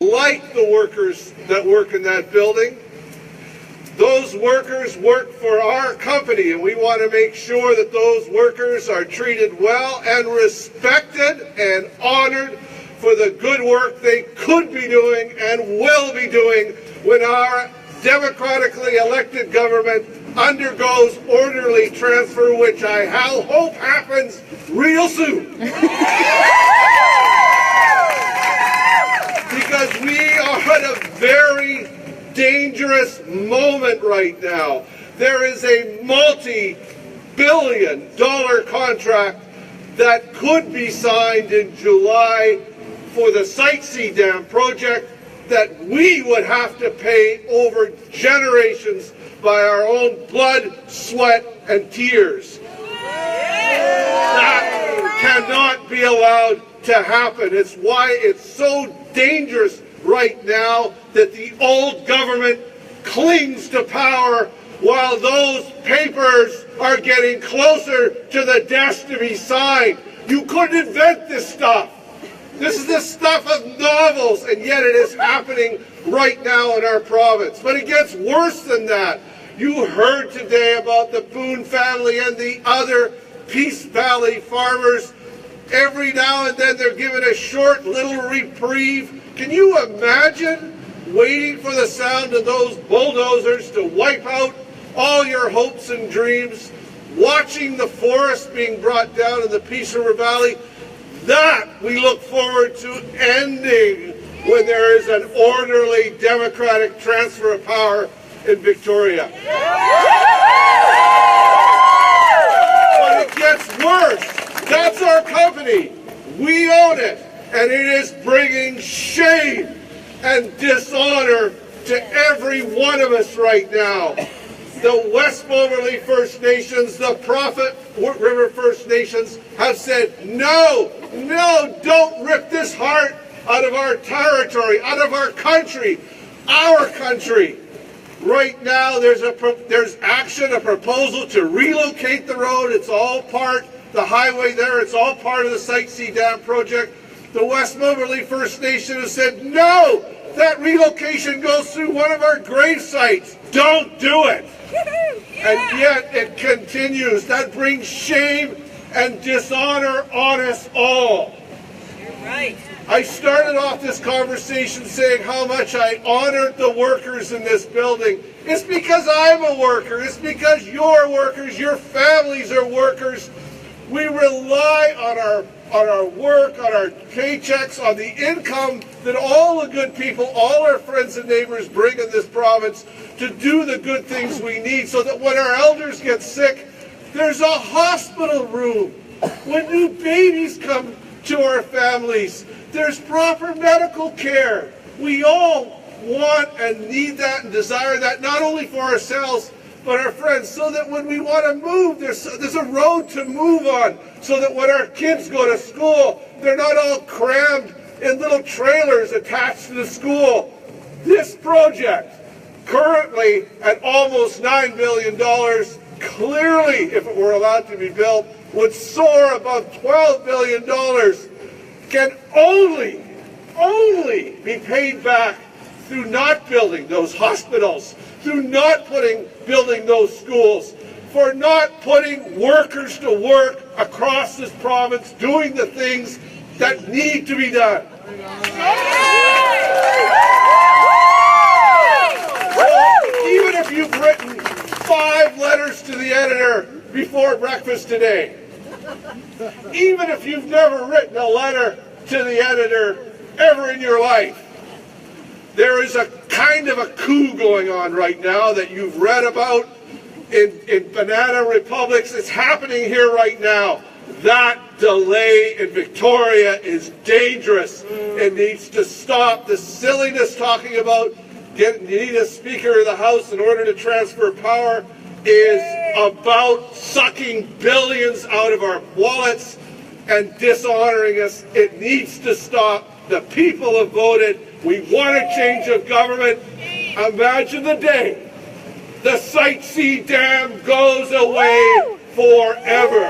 like the workers that work in that building. Those workers work for our company, and we want to make sure that those workers are treated well and respected and honored for the good work they could be doing and will be doing when our democratically elected government undergoes orderly transfer, which I hope happens real soon. Because we are at a very dangerous moment right now. There is a multi-billion-dollar contract that could be signed in July for the Site C Dam project that we would have to pay over generations by our own blood, sweat, and tears. That cannot be allowed to happen. It's why it's so dangerous right now that the old government clings to power while those papers are getting closer to the desk to be signed. You couldn't invent this stuff. This is the stuff of novels, and yet it is happening right now in our province. But it gets worse than that. You heard today about the Boone family and the other Peace Valley farmers. Every now and then they're given a short little reprieve. Can you imagine waiting for the sound of those bulldozers to wipe out all your hopes and dreams, watching the forest being brought down in the Peace River Valley? That we look forward to ending when there is an orderly democratic transfer of power in Victoria. But it gets worse. That's our company. We own it. And it is bringing shame and dishonor to every one of us right now. The West Moberly First Nations, the Prophet River First Nations have said, no, don't rip this heart out of our territory, out of our country, our country. Right now there's action, a proposal to relocate the road. It's all part, the highway there, it's all part of the Site C Dam project. The West Moberly First Nation has said, no, that relocation goes through one of our grave sites. Don't do it. And yet it continues. That brings shame and dishonor on us all. You're right. I started off this conversation saying how much I honored the workers in this building. It's because I'm a worker. It's because you're workers. Your families are workers. We rely on our work, on our paychecks, on the income that all the good people, all our friends and neighbors bring in this province to do the good things we need so that when our elders get sick, there's a hospital room. When new babies come to our families, there's proper medical care. We all want and need that and desire that, not only for ourselves, but our friends, so that when we want to move, there's a road to move on, so that when our kids go to school, they're not all crammed in little trailers attached to the school. This project, currently at almost $9 billion, clearly, if it were allowed to be built, would soar above $12 billion, can only be paid back through not building those hospitals, through not building those schools, for not putting workers to work across this province doing the things that need to be done. Even if you've written 5 letters to the editor before breakfast today, even if you've never written a letter to the editor ever in your life, there is a kind of a coup going on right now that you've read about in banana republics. It's happening here right now. That delay in Victoria is dangerous. It needs to stop. The silliness talking about you need a Speaker of the House in order to transfer power is about sucking billions out of our wallets and dishonoring us. It needs to stop. The people have voted. We want a change of government. Imagine the day the Site C Dam goes away forever.